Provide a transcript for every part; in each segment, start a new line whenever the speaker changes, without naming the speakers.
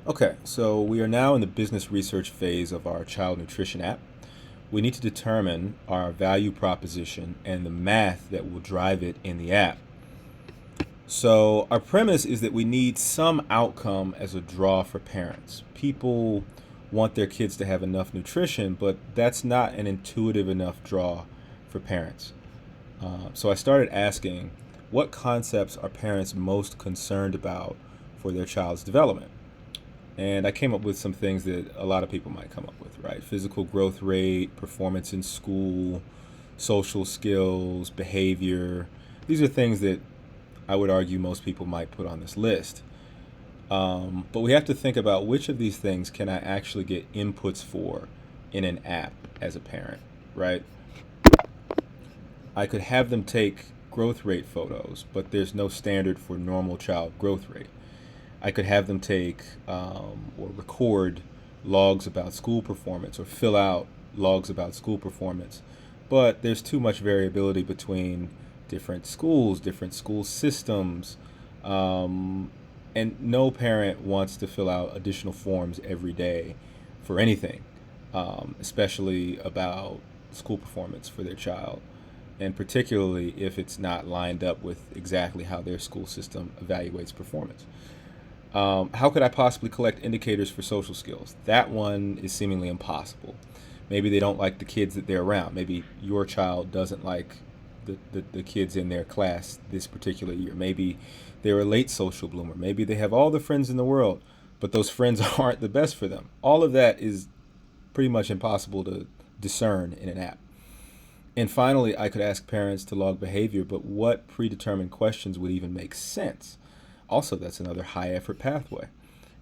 Okay, so we are now in the business research phase of our child nutrition app. We need to determine our value proposition and the math that will drive it in the app. So, our premise is that we need some outcome as a draw for parents. People want their kids to have enough nutrition, but that's not an intuitive enough draw for parents. So, I started asking what concepts are parents most concerned about for their child's development? And I came up with some things that a lot of people might come up with, right? Physical growth rate, performance in school, social skills, behavior. These are things that I would argue most people might put on this list. But we have to think about which of these things can I actually get inputs for in an app as a parent, right? I could have them take growth rate photos, but there's no standard for normal child growth rate. I could have them take or record logs about school performance or fill out logs about school performance, but there's too much variability between different school systems, um, and no parent wants to fill out additional forms every day for anything, especially about school performance for their child, and particularly if it's not lined up with exactly how their school system evaluates performance. How could I possibly collect indicators for social skills? That one is seemingly impossible. Maybe they don't like the kids that they're around. Maybe your child doesn't like the kids in their class this particular year. Maybe they're a late social bloomer. Maybe they have all the friends in the world, but those friends aren't the best for them. All of that is pretty much impossible to discern in an app. And finally, I could ask parents to log behavior, but what predetermined questions would even make sense? Also, that's another high effort pathway.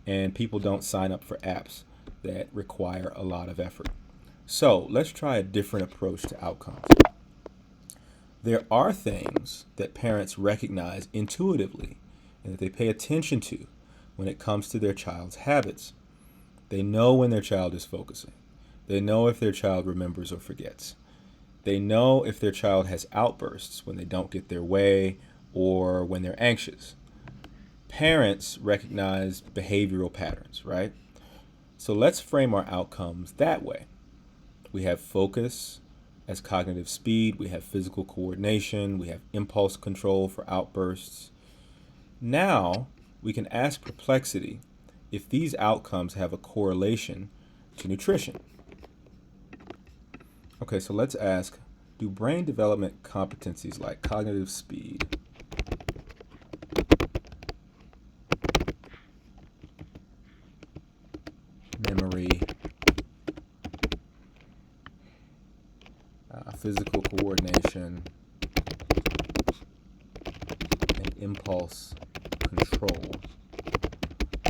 And people don't sign up for apps that require a lot of effort. So let's try a different approach to outcomes. There are things that parents recognize intuitively and that they pay attention to when it comes to their child's habits. They know when their child is focusing. They know if their child remembers or forgets. They know if their child has outbursts when they don't get their way or when they're anxious. Parents recognize behavioral patterns, right? So let's frame our outcomes that way. We have focus as cognitive speed, we have physical coordination, we have impulse control for outbursts. Now we can ask Perplexity if these outcomes have a correlation to nutrition. Okay, so let's ask, do brain development competencies like cognitive speed, memory, physical coordination, and impulse control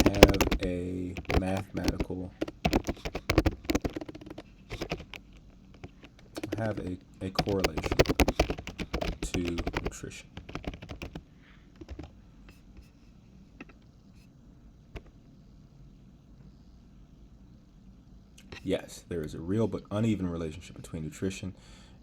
have a mathematical have a correlation to nutrition? Yes, there is a real but uneven relationship between nutrition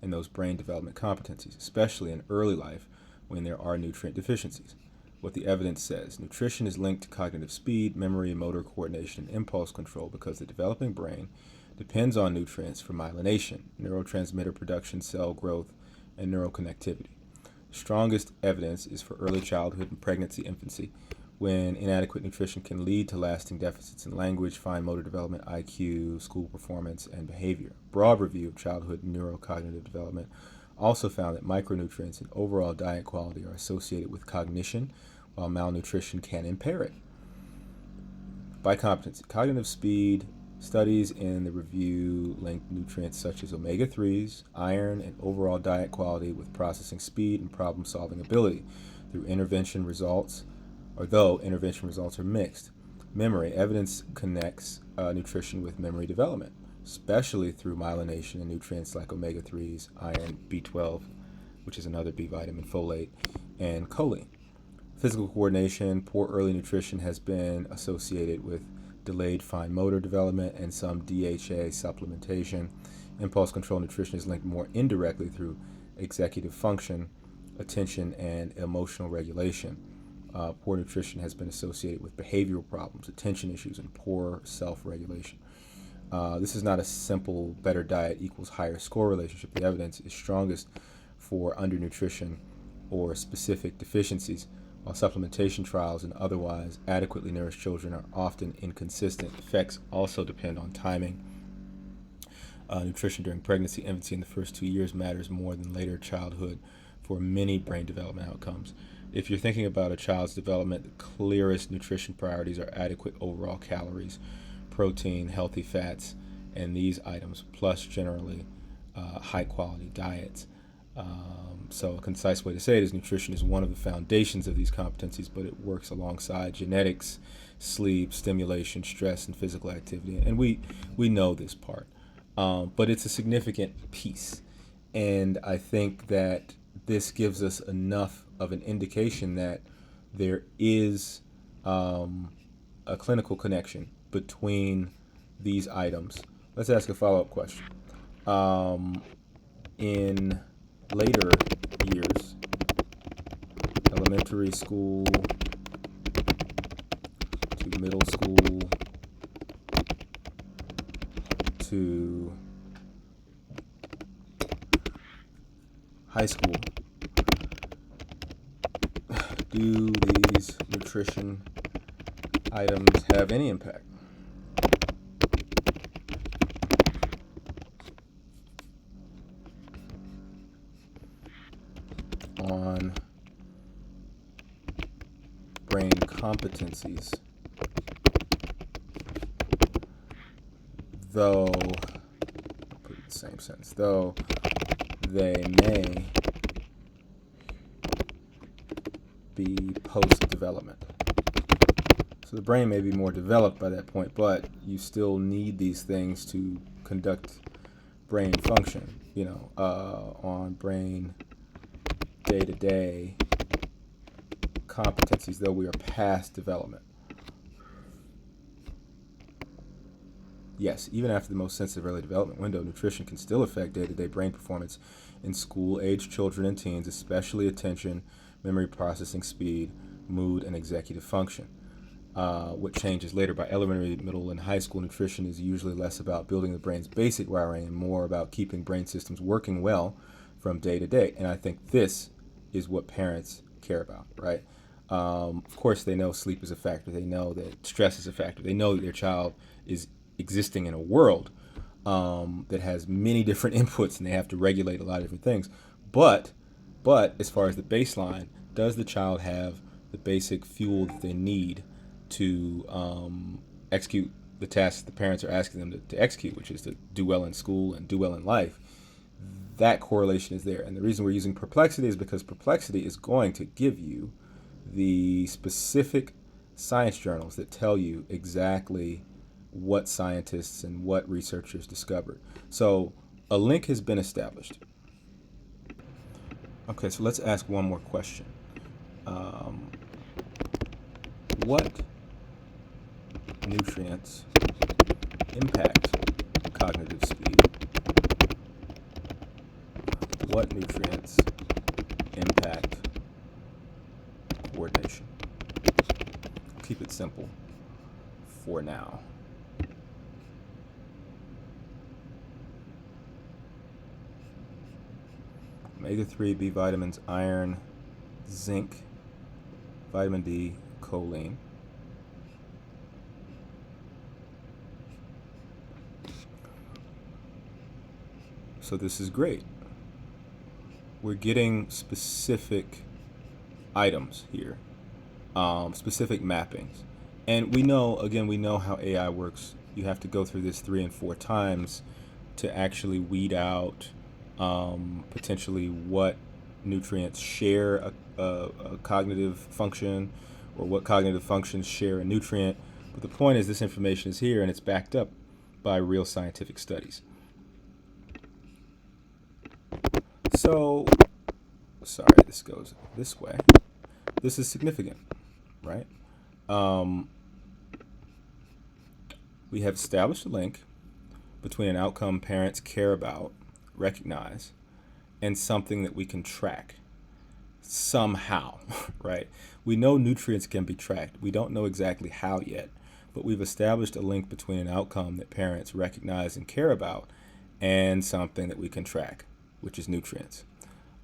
and those brain development competencies, especially in early life when there are nutrient deficiencies. What the evidence says, nutrition is linked to cognitive speed, memory, motor coordination, and impulse control because the developing brain depends on nutrients for myelination, neurotransmitter production, cell growth, and neural connectivity. The strongest evidence is for early childhood and pregnancy infancy, when inadequate nutrition can lead to lasting deficits in language, fine motor development, IQ, school performance, and behavior. Broad review of childhood neurocognitive development also found that micronutrients and overall diet quality are associated with cognition, while malnutrition can impair it. By competency, cognitive speed, studies in the review linked nutrients such as omega 3s, iron, and overall diet quality with processing speed and problem solving ability through intervention results, or though intervention results are mixed. Memory evidence connects nutrition with memory development, especially through myelination and nutrients like omega 3s, iron, B12, which is another B vitamin, folate, and choline. Physical coordination, poor early nutrition has been associated with delayed fine motor development and some DHA supplementation. Impulse control nutrition is linked more indirectly through executive function, attention, and emotional regulation. Poor nutrition has been associated with behavioral problems, attention issues, and poor self-regulation. This is not a simple better diet equals higher score relationship. The evidence is strongest for undernutrition or specific deficiencies, while supplementation trials and otherwise adequately nourished children are often inconsistent. Effects also depend on timing. Nutrition during pregnancy, infancy, and the first 2 years matters more than later childhood for many brain development outcomes. If you're thinking about a child's development, the clearest nutrition priorities are adequate overall calories, protein, healthy fats, and these items, plus generally high quality diets. So a concise way to say it is nutrition is one of the foundations of these competencies, but it works alongside genetics, sleep, stimulation, stress, and physical activity. And we know this part, but it's a significant piece. And I think that this gives us enough of an indication that there is a clinical connection between these items. Let's ask a follow-up question. In later years, elementary school to middle school to high school, do these nutrition items have any impact? On brain competencies, though, I'll put it in the same sentence, though they may be post-development. So the brain may be more developed by that point, but you still need these things to conduct brain function, on brain day-to-day competencies, though we are past development. Yes, even after the most sensitive early development window, nutrition can still affect day-to-day brain performance in school-aged children and teens, especially attention, memory processing speed, mood, and executive function. What changes later by elementary, middle, and high school nutrition is usually less about building the brain's basic wiring and more about keeping brain systems working well from day to day. And I think this is what parents care about, right? Of course, they know sleep is a factor. They know that stress is a factor. They know that their child is existing in a world that has many different inputs, and they have to regulate a lot of different things. But as far as the baseline, does the child have the basic fuel that they need to execute the tasks the parents are asking them to execute, which is to do well in school and do well in life? That correlation is there. And the reason we're using Perplexity is because Perplexity is going to give you the specific science journals that tell you exactly what scientists and what researchers discovered. So a link has been established. Okay, so let's ask one more question. What nutrients impact cognitive speed? What nutrients impact coordination? Keep it simple for now. Omega-3, B vitamins, iron, zinc, vitamin D, choline. So this is great. We're getting specific items here, specific mappings. And we know how AI works. You have to go through this 3 and 4 times to actually weed out potentially what nutrients share a cognitive function or what cognitive functions share a nutrient. But the point is this information is here and it's backed up by real scientific studies. So, sorry, this goes this way. This is significant, right? We have established a link between an outcome parents care about, recognize, and something that we can track. somehow, right? We know nutrients can be tracked. We don't know exactly how yet, but we've established a link between an outcome that parents recognize and care about and something that we can track, which is nutrients.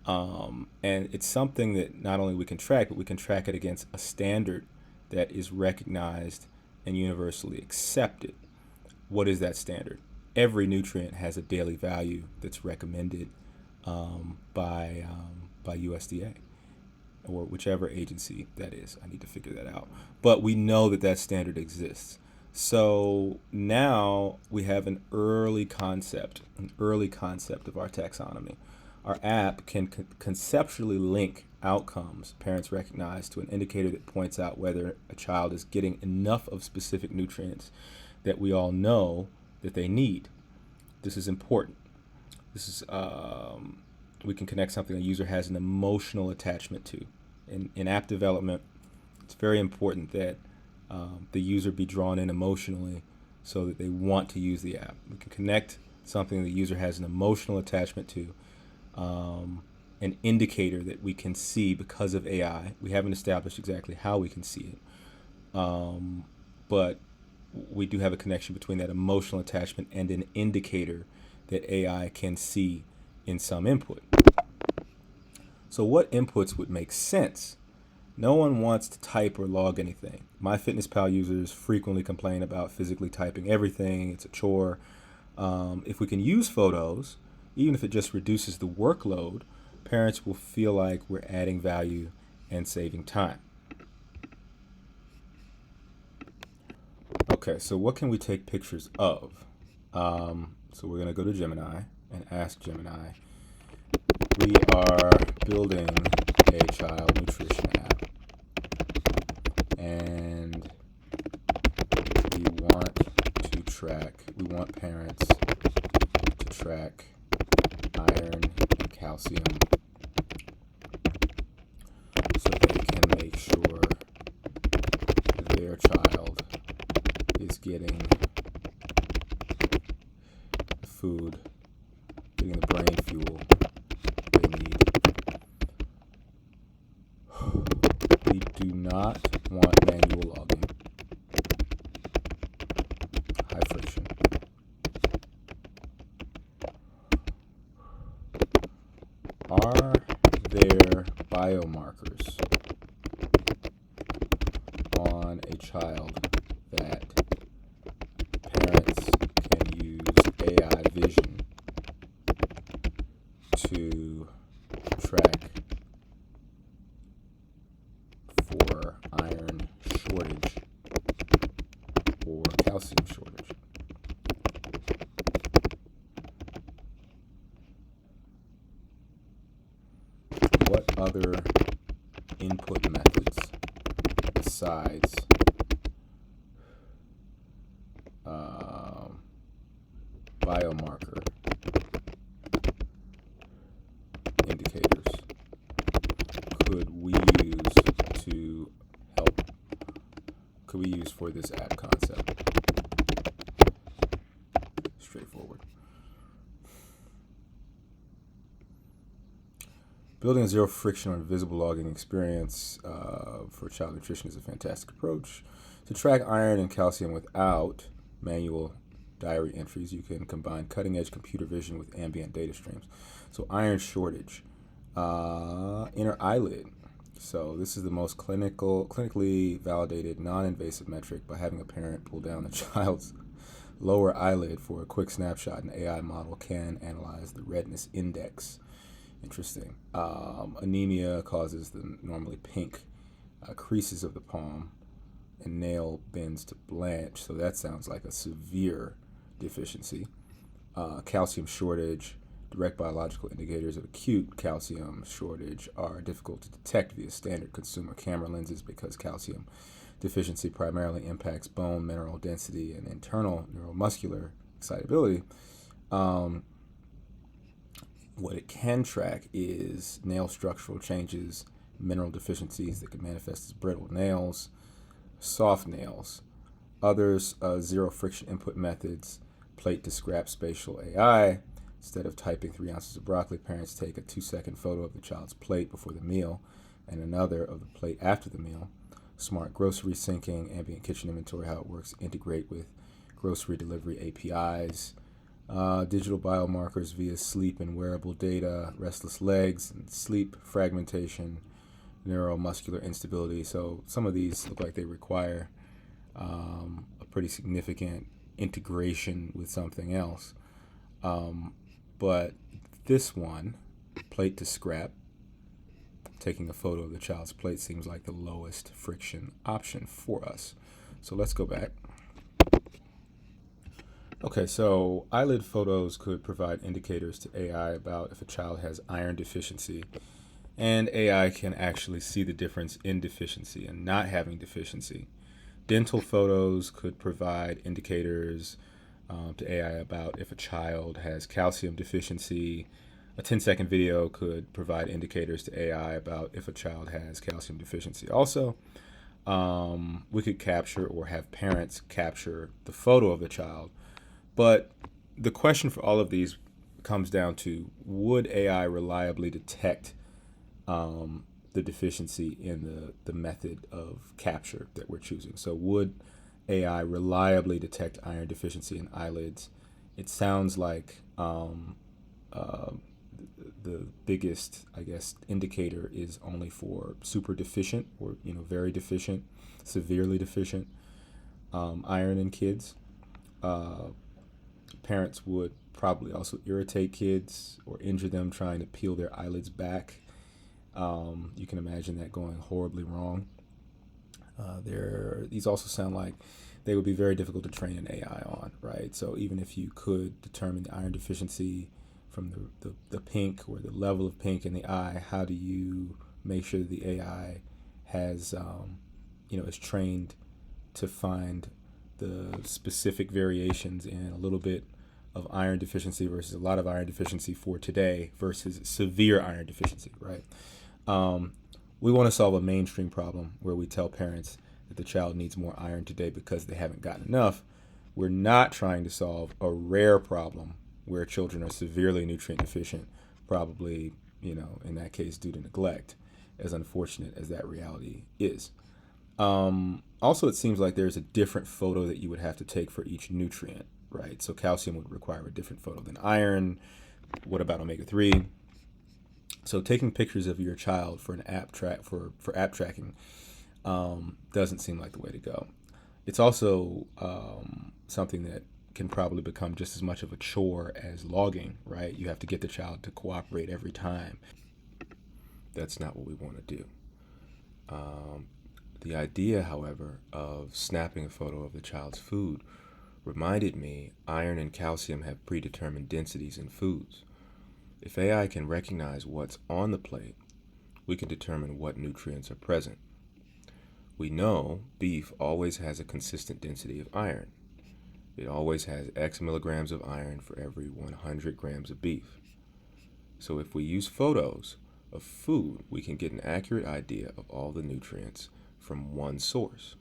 And it's something that not only we can track, but we can track it against a standard that is recognized and universally accepted. What is that standard? Every nutrient has a daily value that's recommended by USDA or whichever agency that is. I need to figure that out. But we know that that standard exists. So now we have an early concept of our taxonomy. Our app can conceptually link outcomes parents recognize to an indicator that points out whether a child is getting enough of specific nutrients that we all know that they need. This is important. This is we can connect something a user has an emotional attachment to. In app development, it's very important that the user be drawn in emotionally so that they want to use the app. We can connect something the user has an emotional attachment to, an indicator that we can see because of AI. We haven't established exactly how we can see it, but we do have a connection between that emotional attachment and an indicator that AI can see in some input. So what inputs would make sense? No one wants to type or log anything. MyFitnessPal users frequently complain about physically typing everything. It's a chore. If we can use photos, even if it just reduces the workload, parents will feel like we're adding value and saving time. Okay, so what can we take pictures of? So we're going to go to Gemini and ask Gemini, we are building a child nutrition app, and we want parents to track iron and calcium so they can make sure their child is getting the food, getting the brain fuel they need. We do not want manual logging. High friction. Are there biomarkers on a child that parents can use AI vision to track for iron shortage or calcium shortage? What other input methods besides biomarker indicators could we use for this app concept? Straightforward. Building a zero friction or invisible logging experience for child nutrition is a fantastic approach. To track iron and calcium without manual diary entries, you can combine cutting-edge computer vision with ambient data streams. So iron shortage, inner eyelid. So this is the most clinically validated, non-invasive metric by having a parent pull down the child's lower eyelid for a quick snapshot. An AI model can analyze the redness index. Interesting. Anemia causes the normally pink creases of the palm and nail bends to blanch. So that sounds like a severe deficiency. Calcium shortage. Direct biological indicators of acute calcium shortage are difficult to detect via standard consumer camera lenses because calcium deficiency primarily impacts bone mineral density and internal neuromuscular excitability. What it can track is nail structural changes, mineral deficiencies that can manifest as brittle nails, soft nails. Others, zero friction input methods, plate to scrap spatial AI, Instead of typing 3 ounces of broccoli, parents take a 2-second photo of the child's plate before the meal and another of the plate after the meal. Smart grocery syncing, ambient kitchen inventory, how it works, integrate with grocery delivery APIs, digital biomarkers via sleep and wearable data, restless legs and sleep fragmentation, neuromuscular instability. So some of these look like they require a pretty significant integration with something else. But this one, plate to scrap, taking a photo of the child's plate, seems like the lowest friction option for us. So let's go back. Okay, so eyelid photos could provide indicators to AI about if a child has iron deficiency, and AI can actually see the difference in deficiency and not having deficiency. Dental photos could provide indicators to AI about if a child has calcium deficiency. A 10-second video could provide indicators to AI about if a child has calcium deficiency. Also, we could capture or have parents capture the photo of the child. But the question for all of these comes down to, would AI reliably detect the deficiency in the method of capture that we're choosing? So would AI reliably detect iron deficiency in eyelids? It sounds like the biggest, I guess, indicator is only for super deficient or very deficient, severely deficient iron in kids. Parents would probably also irritate kids or injure them trying to peel their eyelids back. You can imagine that going horribly wrong. These also sound like they would be very difficult to train an AI on, right? So even if you could determine the iron deficiency from the pink or the level of pink in the eye, how do you make sure that the AI has, is trained to find the specific variations in a little bit of iron deficiency versus a lot of iron deficiency for today versus severe iron deficiency, right? We want to solve a mainstream problem where we tell parents that the child needs more iron today because they haven't gotten enough. We're not trying to solve a rare problem where children are severely nutrient deficient, probably, in that case due to neglect, as unfortunate as that reality is. Also, it seems like there's a different photo that you would have to take for each nutrient, right? So calcium would require a different photo than iron. What about omega-3? So taking pictures of your child for app tracking doesn't seem like the way to go. It's also something that can probably become just as much of a chore as logging, right? You have to get the child to cooperate every time. That's not what we want to do. The idea, however, of snapping a photo of the child's food reminded me iron and calcium have predetermined densities in foods. If AI can recognize what's on the plate, we can determine what nutrients are present. We know beef always has a consistent density of iron. It always has X milligrams of iron for every 100 grams of beef. So if we use photos of food, we can get an accurate idea of all the nutrients from one source.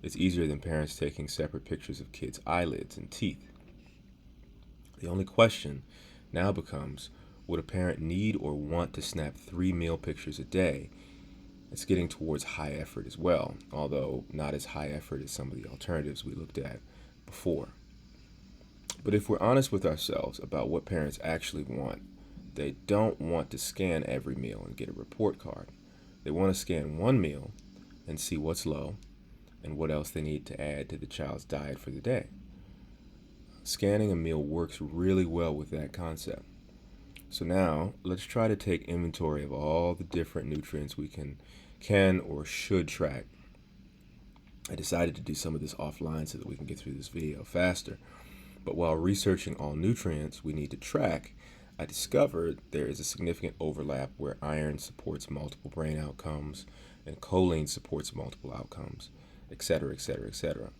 It's easier than parents taking separate pictures of kids' eyelids and teeth. The only question now becomes, would a parent need or want to snap 3 meal pictures a day? It's getting towards high effort as well, although not as high effort as some of the alternatives we looked at before. But if we're honest with ourselves about what parents actually want, they don't want to scan every meal and get a report card. They want to scan one meal and see what's low and what else they need to add to the child's diet for the day. Scanning a meal works really well with that concept. So now, let's try to take inventory of all the different nutrients we can or should track. I decided to do some of this offline so that we can get through this video faster. But while researching all nutrients we need to track, I discovered there is a significant overlap where iron supports multiple brain outcomes and choline supports multiple outcomes, etc., etc., etc.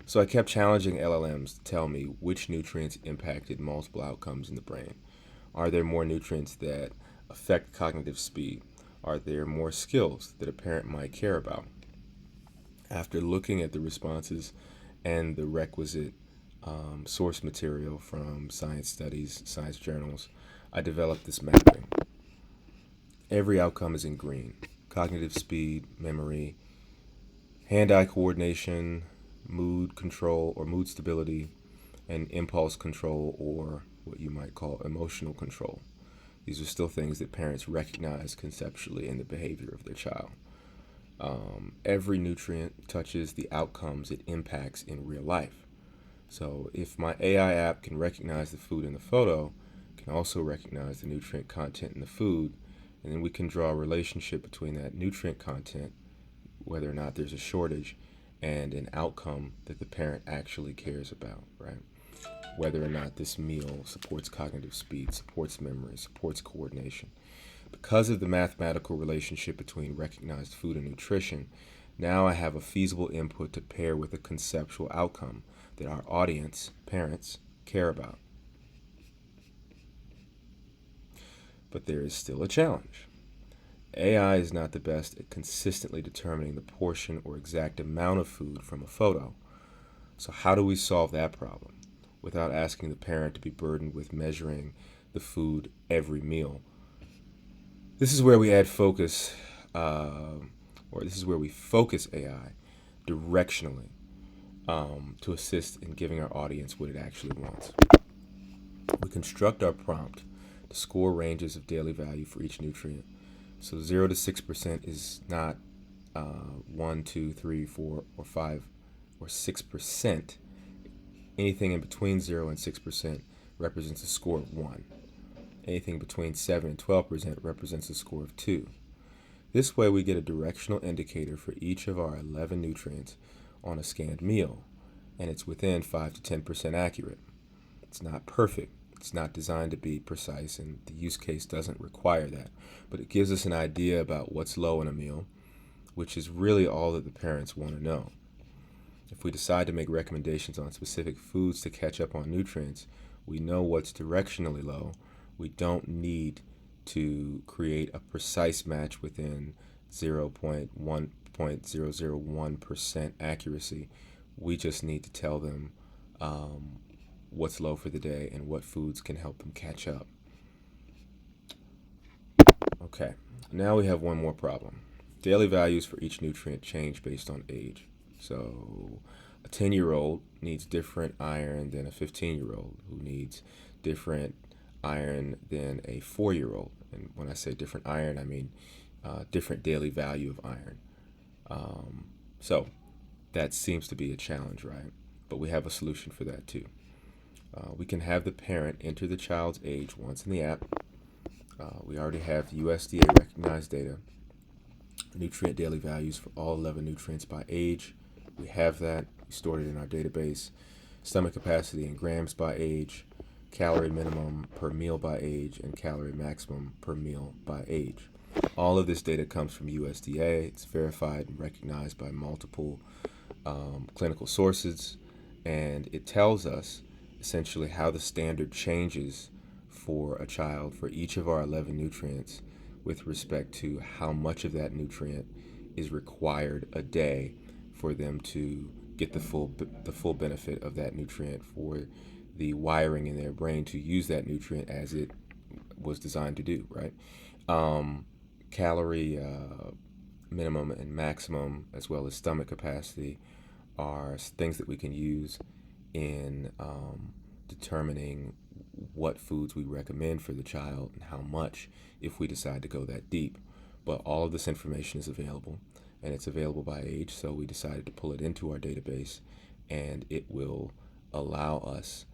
So I kept challenging LLMs to tell me which nutrients impacted multiple outcomes in the brain. Are there more nutrients that affect cognitive speed? Are there more skills that a parent might care about? After looking at the responses and the requisite source material from science studies, science journals, I developed this mapping. Every outcome is in green: cognitive speed, memory, hand eye coordination, mood control or mood stability, and impulse control, or what you might call emotional control. These are still things that parents recognize conceptually in the behavior of their child. Every nutrient touches the outcomes it impacts in real life. So if my AI app can recognize the food in the photo, it can also recognize the nutrient content in the food, and then we can draw a relationship between that nutrient content, whether or not there's a shortage, and an outcome that the parent actually cares about, right? Whether or not this meal supports cognitive speed, supports memory, supports coordination. Because of the mathematical relationship between recognized food and nutrition, now I have a feasible input to pair with a conceptual outcome that our audience, parents, care about. But there is still a challenge. AI is not the best at consistently determining the portion or exact amount of food from a photo. So, how do we solve that problem without asking the parent to be burdened with measuring the food every meal? This is where we add focus, or this is where we focus AI directionally to assist in giving our audience what it actually wants. We construct our prompt to score ranges of daily value for each nutrient. So 0 to 6% is not 1, 2, 3, 4, or 5, or 6%. Anything in between 0 and 6% represents a score of 1. Anything between 7 and 12% represents a score of 2. This way we get a directional indicator for each of our 11 nutrients on a scanned meal, and it's within 5 to 10% accurate. It's not perfect. It's not designed to be precise, and the use case doesn't require that. But it gives us an idea about what's low in a meal, which is really all that the parents want to know. If we decide to make recommendations on specific foods to catch up on nutrients, we know what's directionally low. We don't need to create a precise match within 0.001% accuracy. We just need to tell them what's low for the day and what foods can help them catch up. Okay, now we have one more problem. Daily values for each nutrient change based on age. So a 10-year-old needs different iron than a 15-year-old who needs different iron than a 4-year-old. And when I say different iron, I mean different daily value of iron. So that seems to be a challenge, right? But we have a solution for that too. We can have the parent enter the child's age once in the app. We already have USDA recognized data, nutrient daily values for all 11 nutrients by age. We have that. We stored it in our database. Stomach capacity in grams by age, calorie minimum per meal by age, and calorie maximum per meal by age. All of this data comes from USDA. It's verified and recognized by multiple clinical sources, and it tells us essentially how the standard changes for a child for each of our 11 nutrients with respect to how much of that nutrient is required a day for them to get the full benefit of that nutrient, for the wiring in their brain to use that nutrient as it was designed to do, right? Calorie minimum and maximum, as well as stomach capacity, are things that we can use in determining what foods we recommend for the child and how much if we decide to go that deep. But all of this information is available, and it's available by age, so we decided to pull it into our database, and it will allow us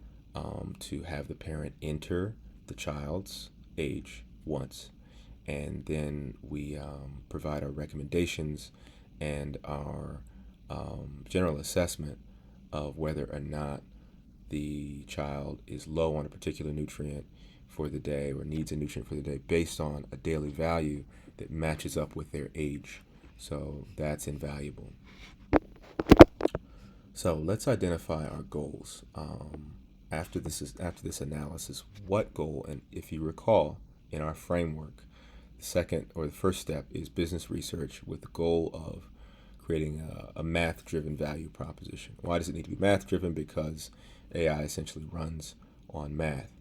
to have the parent enter the child's age once, and then we provide our recommendations and our general assessment of whether or not the child is low on a particular nutrient for the day or needs a nutrient for the day based on a daily value that matches up with their age. So that's invaluable. So let's identify our goals. After this analysis, what goal? And if you recall, in our framework, the first step is business research with the goal of creating a math-driven value proposition. Why does it need to be math-driven? Because AI essentially runs on math.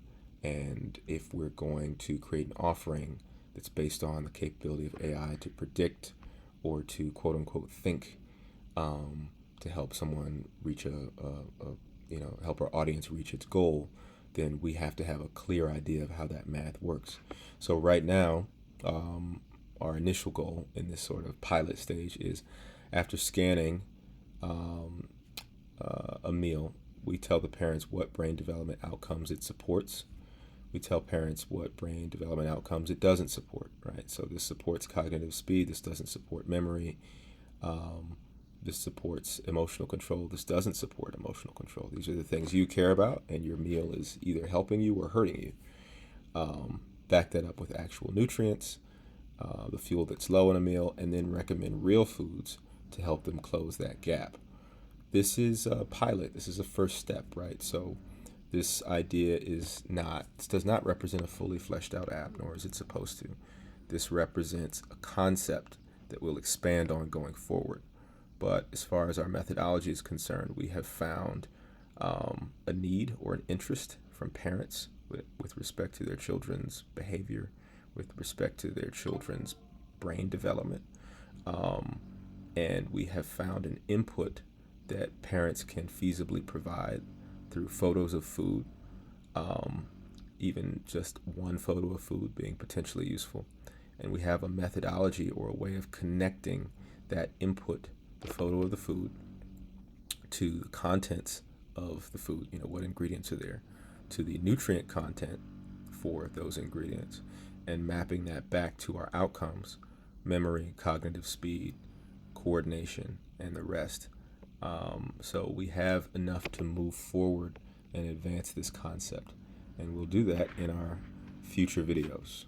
And if we're going to create an offering that's based on the capability of AI to predict or to quote unquote think, to help someone reach help our audience reach its goal, then we have to have a clear idea of how that math works. So right now, our initial goal in this sort of pilot stage is, after scanning a meal, we tell the parents what brain development outcomes it supports. We tell parents what brain development outcomes it doesn't support, right? So this supports cognitive speed, this doesn't support memory, this supports emotional control, this doesn't support emotional control. These are the things you care about, and your meal is either helping you or hurting you. Back that up with actual nutrients, the fuel that's low in a meal, and then recommend real foods to help them close that gap. This is a pilot, this is a first step, right? So this idea this does not represent a fully fleshed out app, nor is it supposed to. This represents a concept that we'll expand on going forward. But as far as our methodology is concerned, we have found a need or an interest from parents with respect to their children's behavior, with respect to their children's brain development. And we have found an input that parents can feasibly provide through photos of food, even just one photo of food being potentially useful. And we have a methodology or a way of connecting that input, the photo of the food, to the contents of the food, what ingredients are there, to the nutrient content for those ingredients, and mapping that back to our outcomes: memory, cognitive speed, coordination, and the rest. So we have enough to move forward and advance this concept, and we'll do that in our future videos.